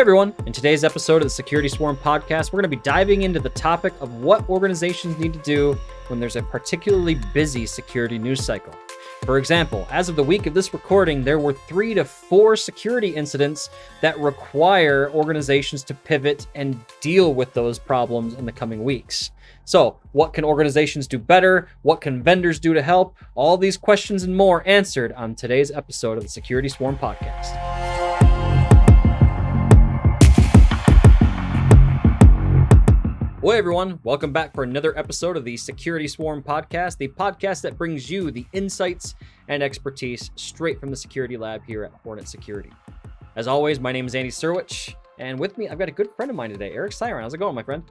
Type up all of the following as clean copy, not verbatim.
everyone, in today's episode of the Security Swarm podcast, we're going to be diving into the topic of what organizations need to do when there's a particularly busy security news cycle. For example, as of the week of this recording, there were 3 to 4 security incidents that require organizations to pivot and deal with those problems in the coming weeks. So, what can organizations do better? What can vendors do to help? All these questions and more answered on today's episode of the Security Swarm podcast. Well, everyone, welcome back for another episode of the Security Swarm podcast, the podcast that brings you the insights and expertise straight from the security lab here at Hornetsecurity. As always, my name is Andy Serwich, and with me, I've got a good friend of mine today, Eric Siron. How's it going, my friend?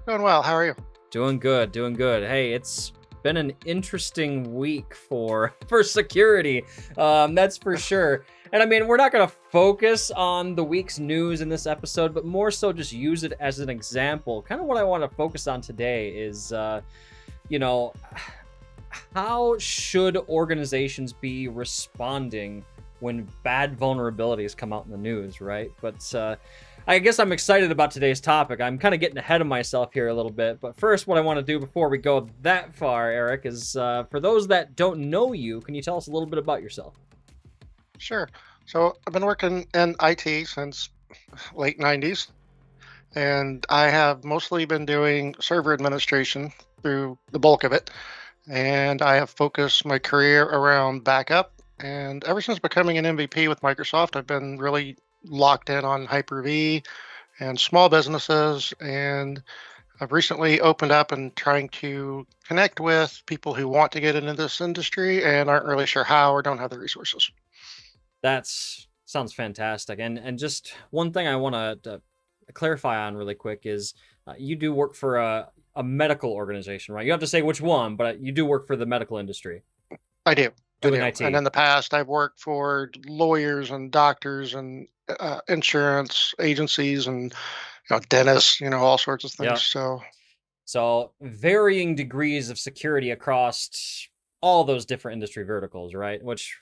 Doing well. How are you? Doing good. Hey, it's been an interesting week for security, that's for sure. And I mean, we're not going to focus on the week's news in this episode, but more so just use it as an example. Kind of what I want to focus on today is, how should organizations be responding when bad vulnerabilities come out in the news, right? But I guess I'm excited about today's topic. I'm kind of getting ahead of myself here a little bit. But first, what I want to do before we go that far, Eric, is for those that don't know you, can you tell us a little bit about yourself? Sure. So I've been working in IT since late 90s, and I have mostly been doing server administration through the bulk of it. And I have focused my career around backup. And ever since becoming an MVP with Microsoft, I've been really locked in on Hyper-V and small businesses. And I've recently opened up and trying to connect with people who want to get into this industry and aren't really sure how or don't have the resources. That sounds fantastic. And just one thing I want to clarify on really quick is you do work for a medical organization, right? You have to say which one, but you do work for the medical industry. I do. Doing IT. And in the past, I've worked for lawyers and doctors and insurance agencies and dentists, all sorts of things. Yep. So varying degrees of security across all those different industry verticals, right? Which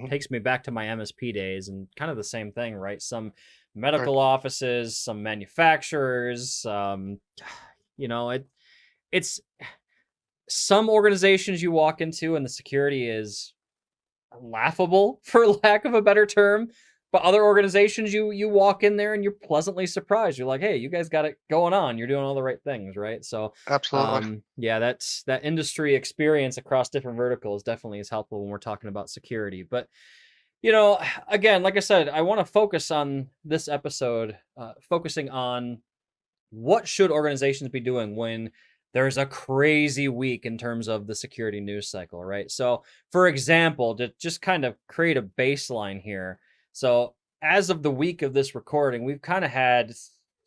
takes me back to my MSP days and kind of the same thing, right? Some medical offices, some manufacturers, it's some organizations you walk into and the security is laughable, for lack of a better term, but other organizations you walk in there and you're pleasantly surprised. You're like, hey, you guys got it going on. You're doing all the right things, right? So absolutely. That industry experience across different verticals definitely is helpful when we're talking about security. But again, like I said, I want to focus on this episode, focusing on what should organizations be doing when there's a crazy week in terms of the security news cycle, right? So, for example, to just kind of create a baseline here. So, as of the week of this recording, we've kind of had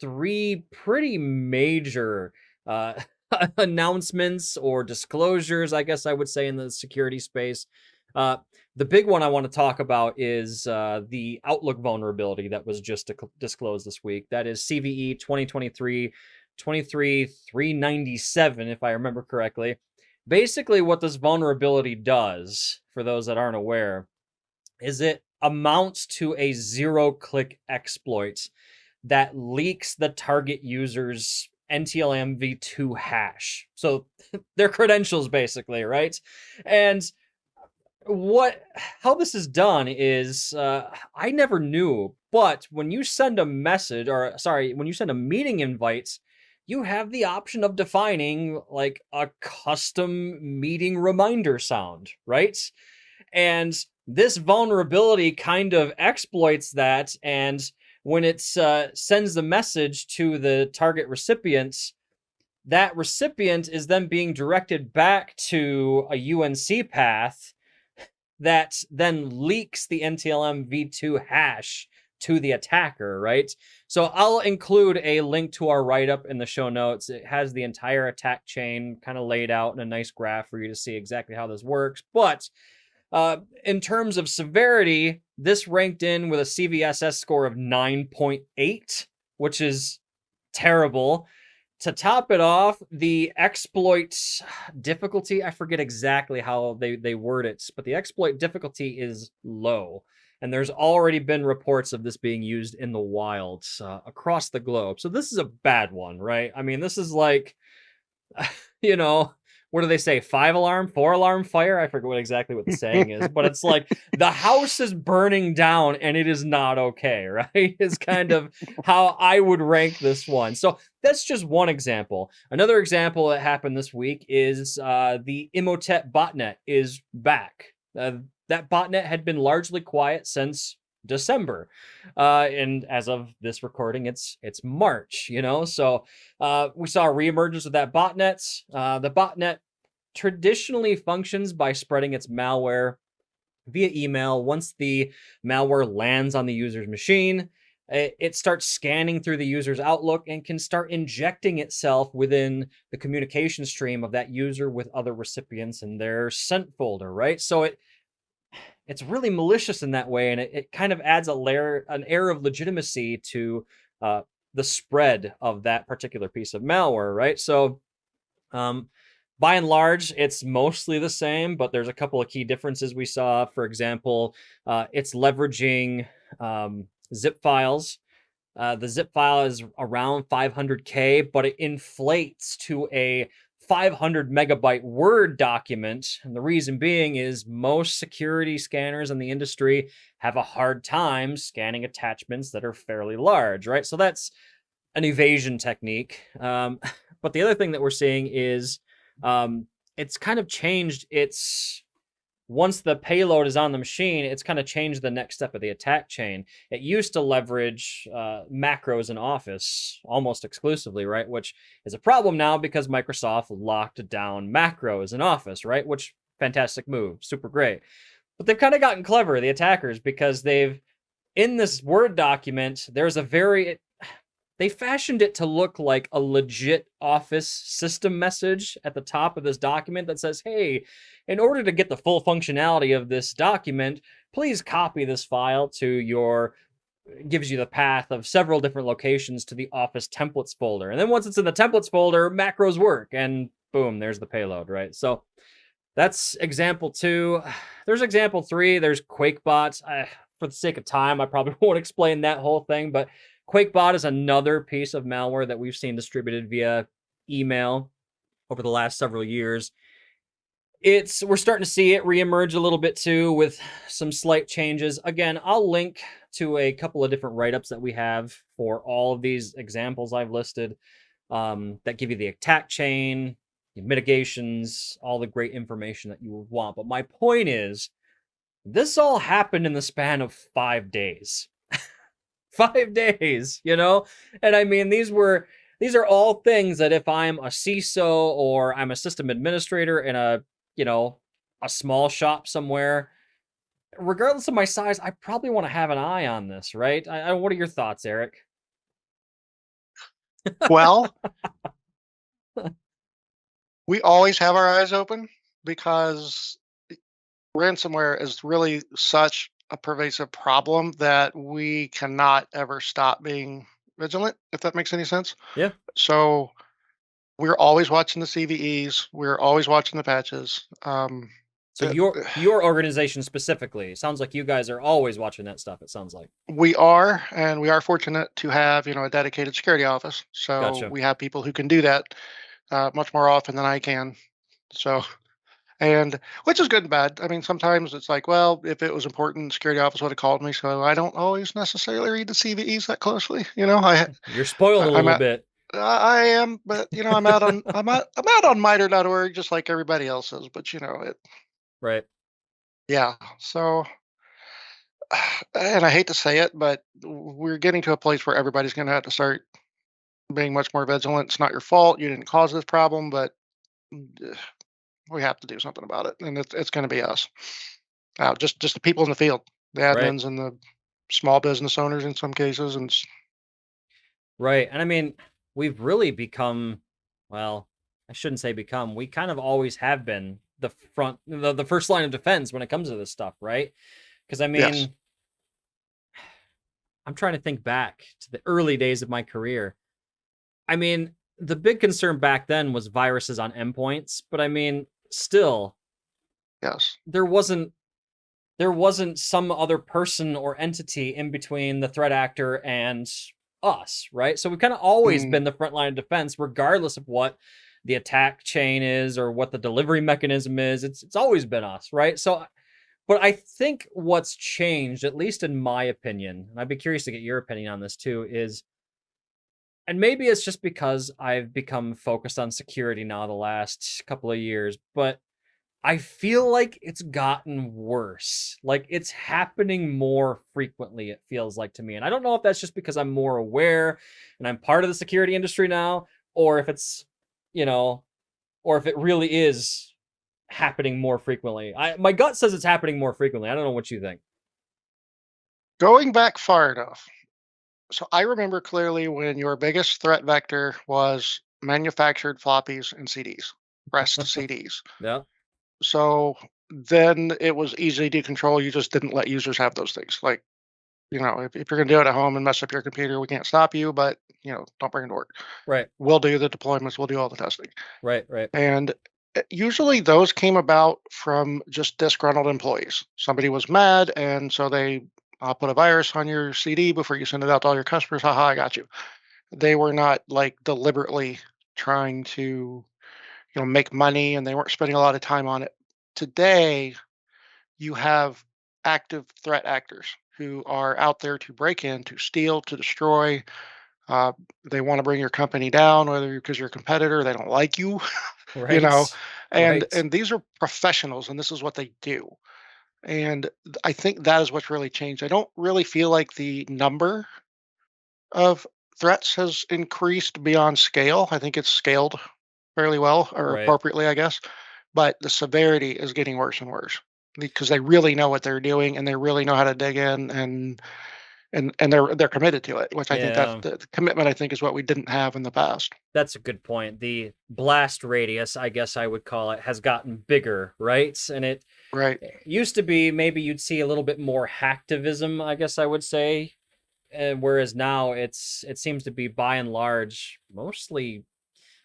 3 pretty major announcements or disclosures, I guess I would say, in the security space. The big one I want to talk about is the Outlook vulnerability that was just disclosed this week. That is CVE-2023-23397, if I remember correctly. Basically, what this vulnerability does, for those that aren't aware, is it amounts to a zero-click exploit that leaks the target user's NTLM v2 hash. So their credentials, basically, right? And how this is done is I never knew, but when you send a message, when you send a meeting invite, you have the option of defining like a custom meeting reminder sound, right? And this vulnerability kind of exploits that, and when it sends the message to the target recipients, that recipient is then being directed back to a UNC path that then leaks the NTLM v2 hash to the attacker, right? So I'll include a link to our write-up in the show notes. It has the entire attack chain kind of laid out in a nice graph for you to see exactly how this works. But in terms of severity, this ranked in with a CVSS score of 9.8, which is terrible. To top it off, the exploit difficulty, I forget exactly how they word it, but the exploit difficulty is low. and there's already been reports of this being used in the wild across the globe. So this is a bad one, right? I mean, this is like, you know, what do they say? 5 alarm, 4 alarm fire? I forget exactly what the saying is, but it's like the house is burning down and it is not okay, right? Is kind of how I would rank this one. So that's just one example. Another example that happened this week is the Emotet botnet is back. That botnet had been largely quiet since December, and as of this recording, it's March. So we saw a reemergence of that botnet. The botnet traditionally functions by spreading its malware via email. Once the malware lands on the user's machine, it starts scanning through the user's Outlook and can start injecting itself within the communication stream of that user with other recipients in their sent folder, right? So it's really malicious in that way, and it kind of adds an air of legitimacy to the spread of that particular piece of malware, right? So by and large, it's mostly the same, but there's a couple of key differences we saw. For example, it's leveraging zip files. The zip file is around 500K, but it inflates to a 500 megabyte Word document. And the reason being is most security scanners in the industry have a hard time scanning attachments that are fairly large, right? So that's an evasion technique. But the other thing that we're seeing is it's kind of changed once the payload is on the machine, it's kind of changed the next step of the attack chain. It used to leverage macros in Office almost exclusively, right? Which is a problem now because Microsoft locked down macros in Office, right? Which, fantastic move, super great. But they've kind of gotten clever, the attackers, because in this Word document, they fashioned it to look like a legit Office system message at the top of this document that says, hey, in order to get the full functionality of this document, please copy this file gives you the path of several different locations to the Office templates folder. And then once it's in the templates folder, macros work, and boom, there's the payload, right? So that's example 2. There's example 3. There's QuakeBot. For the sake of time, I probably won't explain that whole thing, but QuakeBot is another piece of malware that we've seen distributed via email over the last several years. We're starting to see it reemerge a little bit too, with some slight changes. Again, I'll link to a couple of different write-ups that we have for all of these examples I've listed that give you the attack chain, the mitigations, all the great information that you would want. But my point is, this all happened in the span of 5 days. 5 days, And I mean, these are all things that if I'm a CISO or I'm a system administrator in a small shop somewhere, regardless of my size, I probably want to have an eye on this, right? What are your thoughts, Eric? Well, we always have our eyes open because ransomware is really such a pervasive problem that we cannot ever stop being vigilant, if that makes any sense. Yeah. So we're always watching the CVEs. We're always watching the patches. So your organization specifically, sounds like you guys are always watching that stuff, it sounds like. We are, and we are fortunate to have, a dedicated security office. So Gotcha. we have people who can do that much more often than I can. So, and which is good and bad. I mean, sometimes it's like, well, if it was important, the security office would have called me. So I don't always necessarily read the CVEs that closely. You're spoiled a little bit. I am, but I'm out on MITRE.org just like everybody else is. But Right. Yeah. So, and I hate to say it, but we're getting to a place where everybody's going to have to start being much more vigilant. It's not your fault. You didn't cause this problem, but we have to do something about it, and it's going to be us. Just the people in the field, the admins, and the small business owners in some cases, and right. And I mean, we've really become, well, I shouldn't say become. We kind of always have been the first line of defense when it comes to this stuff, right? Because I mean, yes. I'm trying to think back to the early days of my career. I mean, the big concern back then was viruses on endpoints, but I mean, still, yes, there there wasn't some other person or entity in between the threat actor and us, right? So we've kind of always Mm. been the front line of defense, regardless of what the attack chain is or what the delivery mechanism is. It's always been us, right? So, but I think what's changed, at least in my opinion, and I'd be curious to get your opinion on this too, is, and maybe it's just because I've become focused on security now the last couple of years, but I feel like it's gotten worse. Like it's happening more frequently, it feels like to me. And I don't know if that's just because I'm more aware and I'm part of the security industry now, or if it's, you know, or if it really is happening more frequently. My gut says it's happening more frequently. I don't know what you think. Going back far enough. So I remember clearly when your biggest threat vector was manufactured floppies and CDs, pressed CDs. Yeah. So then it was easy to control. You just didn't let users have those things. Like, if you're going to do it at home and mess up your computer, we can't stop you, but, don't bring it to work. Right. We'll do the deployments, we'll do all the testing. Right. Right. And usually those came about from just disgruntled employees. Somebody was mad, and so they put a virus on your CD before you send it out to all your customers. Haha, I got you. They were not like deliberately trying to, make money, and they weren't spending a lot of time on it. Today, you have active threat actors who are out there to break in, to steal, to destroy. Uh, they want to bring your company down, whether because you're a competitor, they don't like you, you know. Right. and Right. and these are professionals, and this is what they do. And I think that is what's really changed. I don't really feel like the number of threats has increased beyond scale. I think it's scaled fairly well or Right. appropriately, I guess. But the severity is getting worse and worse because they really know what they're doing, and they really know how to dig in, and they're committed to it, which I think that's Yeah. the commitment I think is what we didn't have in the past. That's a good point. The blast radius, I guess I would call it, has gotten bigger, right? And Right. it used to be maybe you'd see a little bit more hacktivism, I guess I would say. Whereas now it seems to be by and large mostly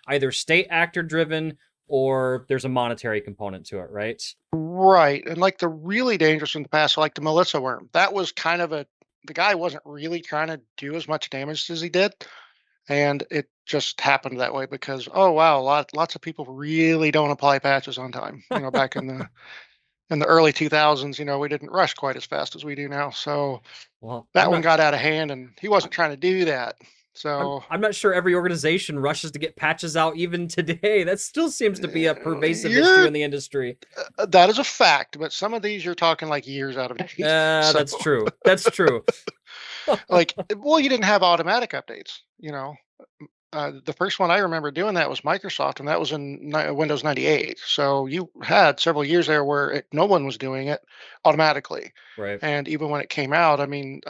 either state actor driven or there's a monetary component to it, right? Right. And like the really dangerous in the past, like the Melissa worm, that was kind of the guy wasn't really trying to do as much damage as he did. And it just happened that way because, oh wow, lots of people really don't apply patches on time. Back in the early 2000s, we didn't rush quite as fast as we do now. So Well, that one got out of hand, and he wasn't trying to do that. So I'm not sure every organization rushes to get patches out even today. That still seems to be a pervasive issue you're in the industry. that is a fact, but some of these you're talking like years out of date. So That's true. That's true. like, well, you didn't have automatic updates. The first one I remember doing that was Microsoft, and that was in Windows 98. So you had several years there where no one was doing it automatically. Right. And even when it came out, I mean,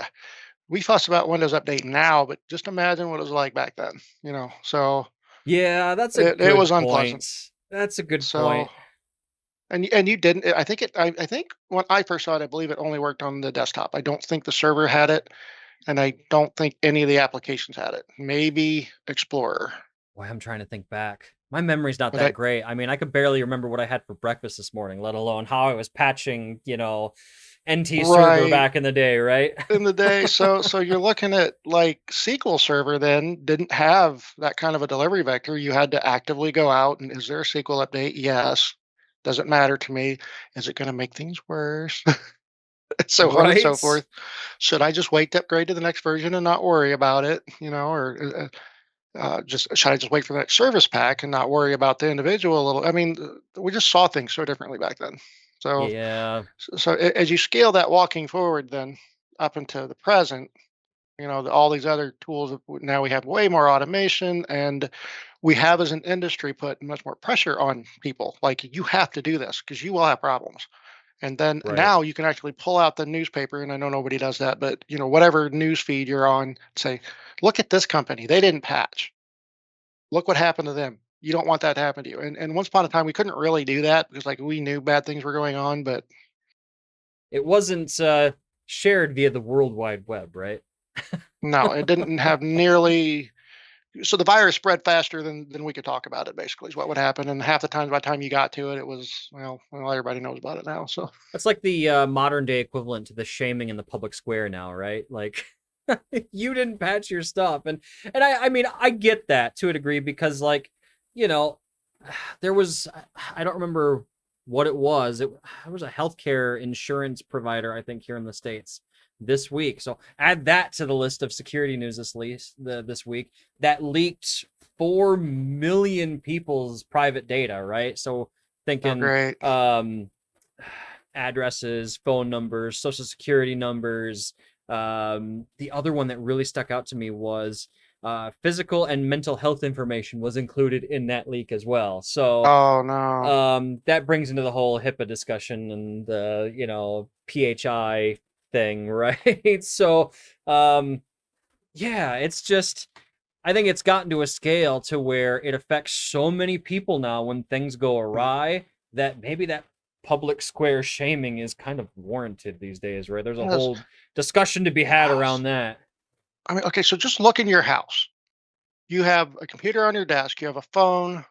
we fuss about Windows Update now, but just imagine what it was like back then. So Yeah, that's a it good was unpleasant. point. That's a good So point. and you didn't. I think I think when I first saw it, I believe it only worked on the desktop. I don't think the server had it, and I don't think any of the applications had it. Maybe Explorer. Boy, I'm trying to think back. My memory's not But that great. I mean, I could barely remember what I had for breakfast this morning, let alone how I was patching, NT server right back in the day, right? in the day. So you're looking at like SQL Server then didn't have that kind of a delivery vector. You had to actively go out and is there a SQL update? Yes. Doesn't matter to me. Is it going to make things worse? So on and so Right? forth. Should I just wait to upgrade to the next version and not worry about it? Or just should I just wait for that service pack and not worry about the individual a little? I mean, we just saw things so differently back then. So, Yeah. as you scale that walking forward, then up into the present, all these other tools. Now we have way more automation, and we have as an industry put much more pressure on people. Like you have to do this because you will have problems. And then Right. now you can actually pull out the newspaper, and I know nobody does that, but whatever news feed you're on, say, look at this company. They didn't patch. Look what happened to them. You don't want that to happen to you. And once upon a time, we couldn't really do that because like we knew bad things were going on, but It wasn't shared via the World Wide Web, right? no, it didn't have nearly so the virus spread faster than we could talk about it. Basically, is what would happen. And half the time, by the time you got to it, it was well, everybody knows about it now. So That's like the modern day equivalent to the shaming in the public square now, right? Like you didn't patch your stuff, and I mean I get that to a degree because like you know there was I don't remember what it was. It was a healthcare insurance provider I think here in the states this week. So add that to the list of security news this week that leaked 4 million people's private data, right? So oh thinking great. addresses, phone numbers, social security numbers. The other one that really stuck out to me was physical and mental health information was included in that leak as well. So Oh no. that brings into the whole HIPAA discussion and the PHI thing, right? So yeah, it's just I think it's gotten to a scale to where it affects so many people now when things go Hmm. awry that maybe that public square shaming is kind of warranted these days, right? There's a Yes. whole discussion to be had around that. I mean, okay, so just look in your house. You have a computer on your desk, you have a phone,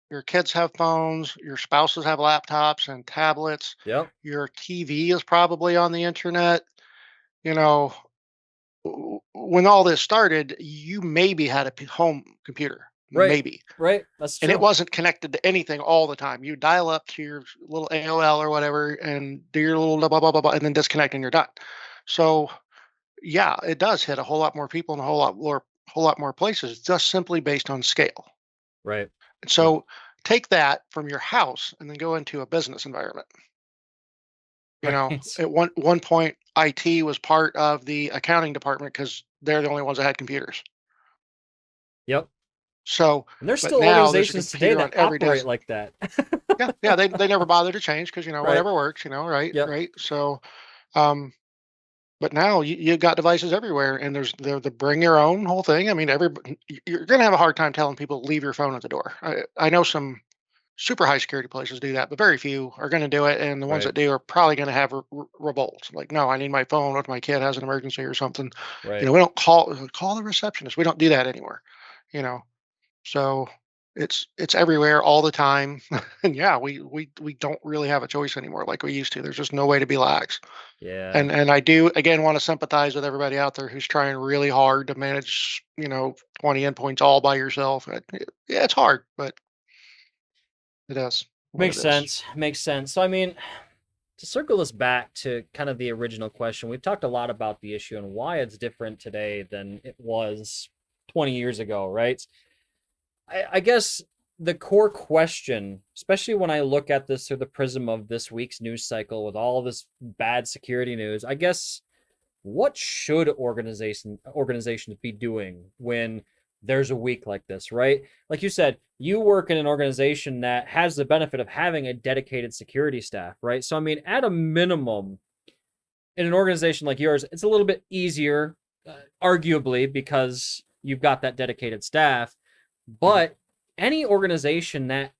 your kids have phones, your spouses have laptops and tablets, Yep. your TV is probably on the internet. You know, when all this started, you maybe had a home computer, Right. maybe, Right. That's and it true. wasn't connected to anything all the time. You dial up to your little AOL or whatever and do your little blah, blah, blah, blah, and then disconnect and you're done. So yeah, it does hit a whole lot more people in a whole lot more places just simply based on scale. Right. Yep. So take that from your house and then go into a business environment. Right. At one point, IT was part of the accounting department because they're the only ones that had computers. Yep. So, And there's but still now there's a organizations today computer on that every operate desk. like that. Yeah, yeah, they never bother to change because Right. whatever works. Right, Yep. right. So, um, but now you've got devices everywhere, and there's the bring your own whole thing. I mean, you're going to have a hard time telling people leave your phone at the door. I know some super high security places do that, but very few are going to do it. And the ones Right. that do are probably going to have revolts. Like, no, I need my phone if my kid has an emergency or something. Right. We don't call the receptionist. We don't do that anymore. You know, so it's everywhere all the time. And yeah, we don't really have a choice anymore like we used to. There's just no way to be lax. Yeah. And I do again want to sympathize with everybody out there who's trying really hard to manage 20 endpoints all by yourself. Yeah, it's hard, but it is what Makes it is. sense. Makes sense. So I mean, to circle this back to kind of the original question, we've talked a lot about the issue and why it's different today than it was 20 years ago, right? I guess the core question, especially when I look at this through the prism of this week's news cycle with all this bad security news, I guess what should organizations be doing when there's a week like this, right? Like you said, you work in an organization that has the benefit of having a dedicated security staff, right? So I mean, at a minimum, in an organization like yours, it's a little bit easier, arguably, because you've got that dedicated staff. Mhm. But any organization that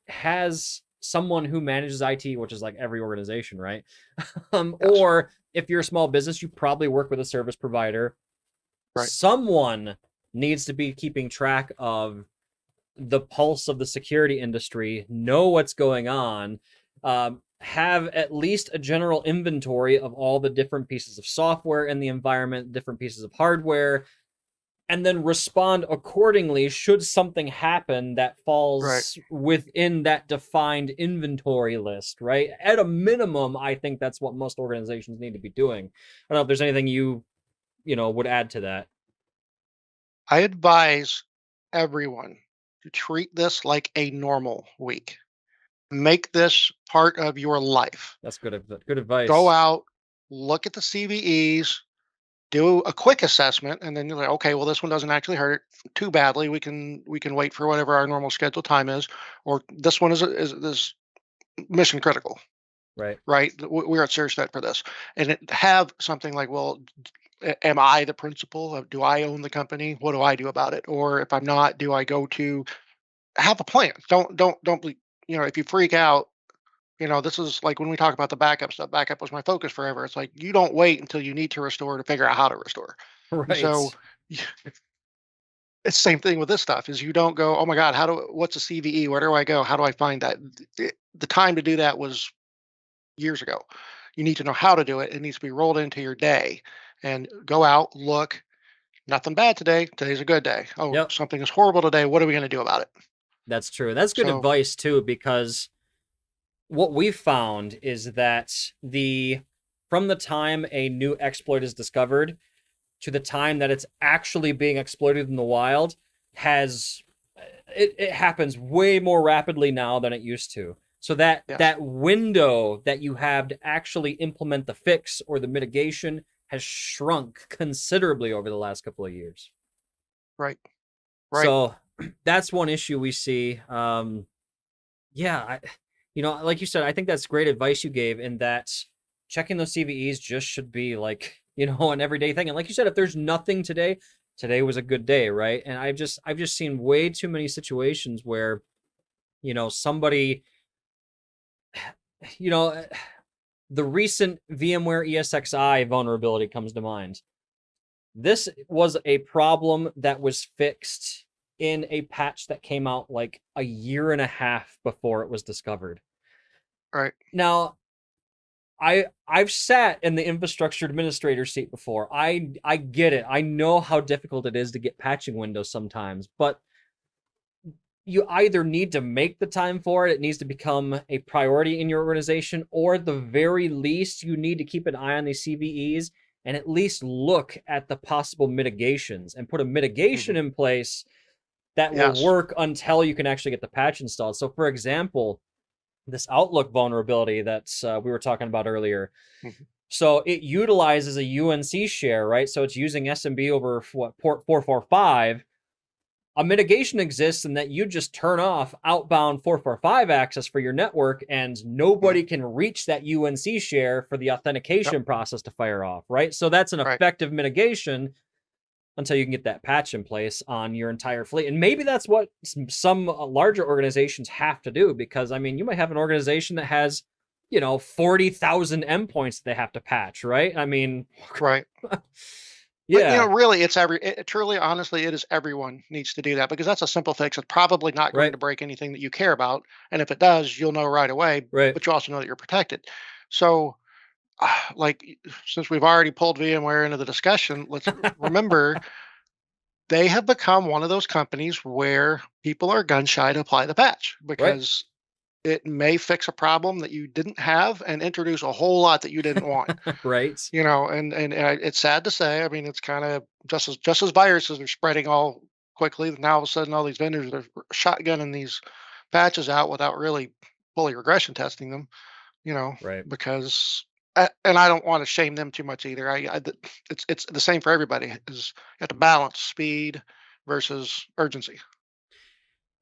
has someone who manages IT, which is like every organization, right? Yes. Or if you're a small business, you probably work with a service provider. Right. Someone needs to be keeping track of the pulse of the security industry, know what's going on, have at least a general inventory of all the different pieces of software in the environment, different pieces of hardware, and then respond accordingly should something happen that Right. falls within that defined inventory list, right? At a minimum, I think that's what most organizations need to be doing. I don't know if there's anything you would add to that. I advise everyone to treat this like a normal week. Make this part of your life. That's good Go advice. out, look at the CVEs, do a quick assessment, and then you're like, okay, well, this one doesn't actually hurt it too badly. We can wait for whatever our normal scheduled time is, or this one is mission critical, Right. right? We're at serious threat for this, and have something like, well, am I the principal? Do I own the company? What do I do about it? Or if I'm not, do I go to have a plan? Don't be, if you freak out, this is like when we talk about the backup stuff. Backup was my focus forever. It's like you don't wait until you need to restore to figure out how to restore. And so Right. it's the same thing with this stuff. Is you don't go, oh my God, what's a CVE? Where do I go? How do I find that? The time to do that was years ago. You need to know how to do it. It needs to be rolled into your day, and go out, look. Nothing bad today. Today's a good day. Oh, Yep, something is horrible today. What are we going to do about it? that's true. That's good So, advice too, because what we've found is that the from the time a new exploit is discovered to the time that it's actually being exploited in the wild has it happens way more rapidly now than it used to. So yes, that window that you have to actually implement the fix or the mitigation has shrunk considerably over the last couple of years. right, right. So that's one issue we see. Yeah, like you said, I think that's great advice you gave in that checking those CVEs just should be like, an everyday thing. And like you said, if there's nothing today, today was a good day, right? And I've just seen way too many situations where, somebody, you know, the recent VMware ESXi vulnerability comes to mind. This was a problem that was fixed in a patch that came out like a year and a half before it was discovered. Right. Now, I've sat in the infrastructure administrator seat before. I get it. I know how difficult it is to get patching windows sometimes, but you either need to make the time for it, it needs to become a priority in your organization, or at the very least, you need to keep an eye on these CVEs and at least look at the possible mitigations and put a mitigation Hmm. in place that will Yes. work until you can actually get the patch installed. So, for example, this Outlook vulnerability that we were talking about earlier. Hmm. So it utilizes a UNC share, right? So it's using SMB over what port 445. A mitigation exists in that you just turn off outbound 445 access for your network, and Hmm. nobody can reach that UNC share for the Yep. authentication process to fire off, right? So that's an Right. effective mitigation until you can get that patch in place on your entire fleet. And maybe that's what some larger organizations have to do, because I mean, you might have an organization that has, 40,000 endpoints that they have to patch, right? I mean, Right. But yeah, really, truly, honestly, it is everyone needs to do that, because that's a simple fix. It's probably not going right, to break anything that you care about, and if it does, you'll know right away. right. But you also know that you're protected. So, like, since we've already pulled VMware into the discussion, let's remember they have become one of those companies where people are gun shy to apply the patch, Right. because it may fix a problem that you didn't have and introduce a whole lot that you didn't want. Right. And it's sad to say. I mean, it's kind of just as viruses are spreading all quickly. Now all of a sudden, all these vendors are shotgunning these patches out without really fully regression testing them. You know, Right. because and I don't want to shame them too much either. It's the same for everybody. Is you have to balance speed versus urgency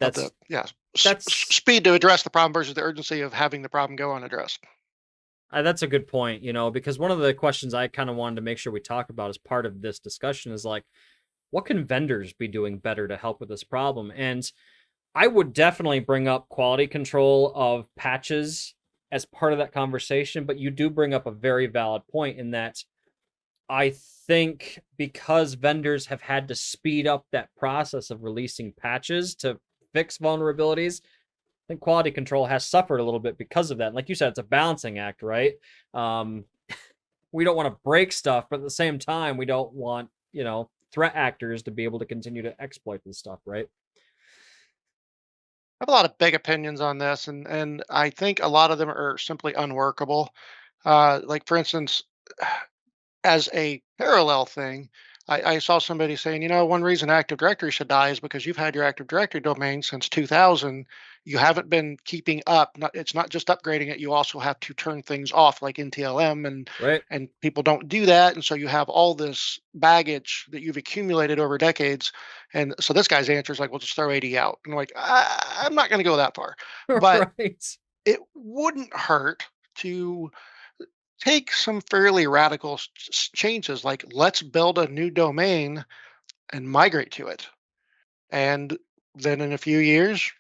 of the That's that's speed to address the problem versus the urgency of having the problem go unaddressed. that's a good point, because one of the questions I kind of wanted to make sure we talk about as part of this discussion is like, what can vendors be doing better to help with this problem? And I would definitely bring up quality control of patches as part of that conversation, but you do bring up a very valid point in that I think because vendors have had to speed up that process of releasing patches to fix vulnerabilities, I think quality control has suffered a little bit because of that. And like you said, it's a balancing act, right? Um, we don't want to break stuff, but at the same time, we don't want, threat actors to be able to continue to exploit this stuff, right? I have a lot of big opinions on this, and I think a lot of them are simply unworkable. Like for instance, as a parallel thing, I saw somebody saying, one reason Active Directory should die is because you've had your Active Directory domain since 2000. You haven't been keeping up. It's not just upgrading it. You also have to turn things off, like NTLM, Right. and people don't do that, and so you have all this baggage that you've accumulated over decades. And so this guy's answer is like, "Well, just throw 80 out." And I'm like, I'm not going to go that far, but Right. it wouldn't hurt to take some fairly radical changes, like let's build a new domain and migrate to it. And then in a few years,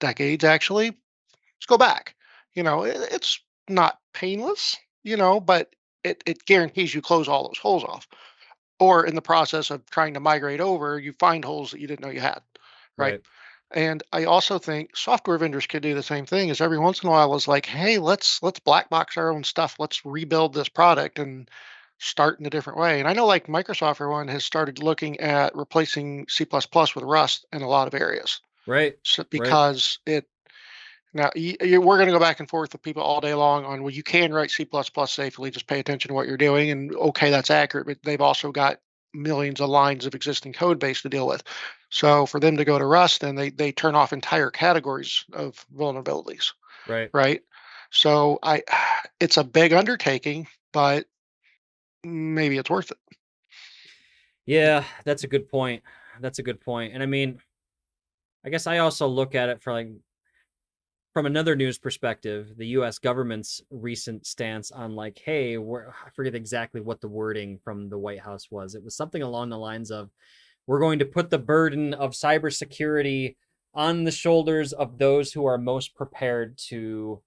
decades actually, let's go back. It's not painless, but it guarantees you close all those holes off. or in the process of trying to migrate over, you find holes that you didn't know you had, right? Right. And I also think software vendors could do the same thing. Is every once in a while is like, hey, let's black box our own stuff. Let's rebuild this product and start in a different way. And I know like Microsoft for one has started looking at replacing C++ with Rust in a lot of areas. Right. So Right. because it now we're going to go back and forth with people all day long on, well, you can write C++ safely. Just pay attention to what you're doing, and okay, that's accurate. But they've also got millions of lines of existing code base to deal with. So for them to go to Rust, then they turn off entire categories of vulnerabilities, Right. right? So it's a big undertaking, but maybe it's worth it. Yeah, that's a good point. That's a good point. And I mean, I guess I also look at it for like from another news perspective, the US government's recent stance on like, hey, I forget exactly what the wording from the White House was. It was something along the lines of, we're going to put the burden of cybersecurity on the shoulders of those who are most prepared to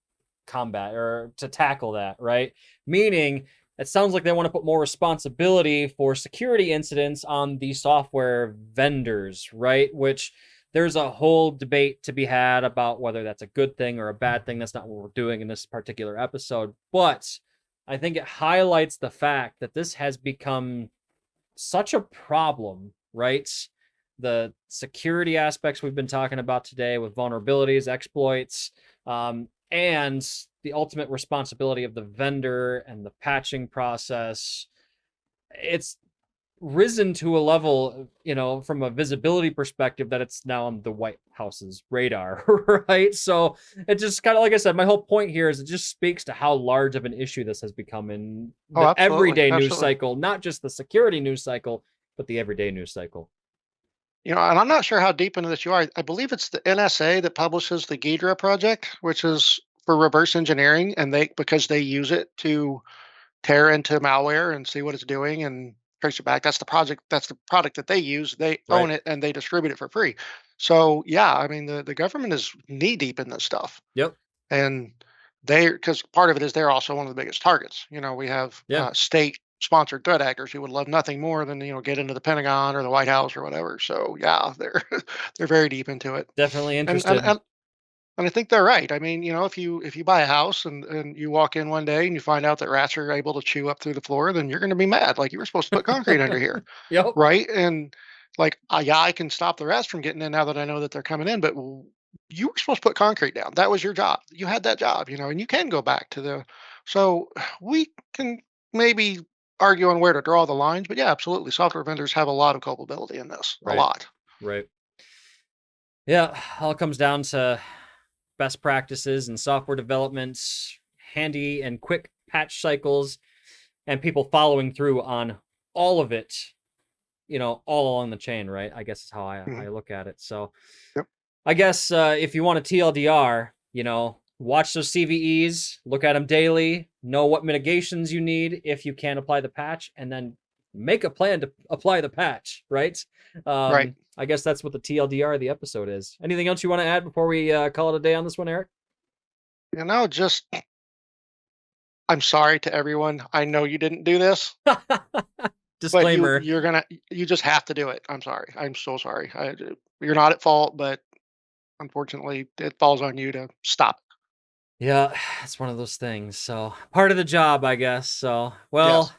combat or to tackle that, right? Meaning, it sounds like they want to put more responsibility for security incidents on the software vendors, right? Which there's a whole debate to be had about whether that's a good thing or a bad thing. That's not what we're doing in this particular episode. But I think it highlights the fact that this has become such a problem, right? The security aspects we've been talking about today with vulnerabilities, exploits, and the ultimate responsibility of the vendor and the patching process. It's risen to a level, from a visibility perspective that it's now on the White House's radar, right? So it just kind of, like I said, my whole point here is it just speaks to how large of an issue this has become in Oh, the absolutely, everyday news absolutely. cycle, not just the security news cycle, but the everyday news cycle. And I'm not sure how deep into this you are. I believe it's the NSA that publishes the Ghidra project, which is for reverse engineering, and because they use it to tear into malware and see what it's doing and trace it back. That's the project. That's the product that they use. They Right. own it and they distribute it for free. So yeah, I mean the government is knee deep in this stuff, Yep. and because part of it is they're also one of the biggest targets. We have Yeah. state sponsored threat actors who would love nothing more than get into the Pentagon or the White House or whatever. So yeah, they're they're very deep into it, Definitely and and interested. and and I think they're right. I mean, if you buy a house and you walk in one day and you find out that rats are able to chew up through the floor, then you're going to be mad. Like, you were supposed to put concrete under here, Yep. right? And like, yeah, I can stop the rats from getting in now that I know that they're coming in, but you were supposed to put concrete down. That was your job. You had that job, and you can go back to the. So we can maybe argue on where to draw the lines, but yeah, absolutely, software vendors have a lot of culpability in this, a Right. lot. Right. Yeah. All comes down to best practices in software development, handy and quick patch cycles, and people following through on all of it, all along the chain, right? I guess is how I Mhm. look at it. So Yep. I guess if you want a TLDR, watch those CVEs, look at them daily, know what mitigations you need if you can apply the patch, and then make a plan to apply the patch, right? Right. I guess that's what the TLDR of the episode is. Anything else you want to add before we call it a day on this one, Eric? Just I'm sorry to everyone. I know you didn't do this, but Disclaimer. you just have to do it. I'm sorry. I'm so sorry. You're not at fault, but unfortunately, it falls on you to stop. Yeah, it's one of those things. So part of the job, I guess. So, well, Yes.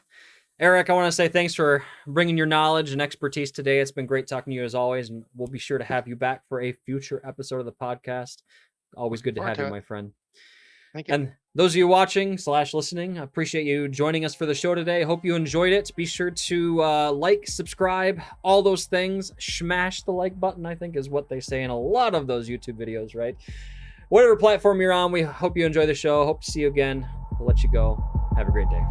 Eric, I want to say thanks for bringing your knowledge and expertise today. It's been great talking to you as always, and we'll be sure to have you back for a future episode of the podcast. Always Looking good to forward have you, to it. my friend. Thank you. And those of you watching/listening, I appreciate you joining us for the show today. Hope you enjoyed it. Be sure to like, subscribe, all those things. Smash the like button, I think, is what they say in a lot of those YouTube videos, right? Whatever platform you're on, we hope you enjoy the show. Hope to see you again. We'll let you go. Have a great day.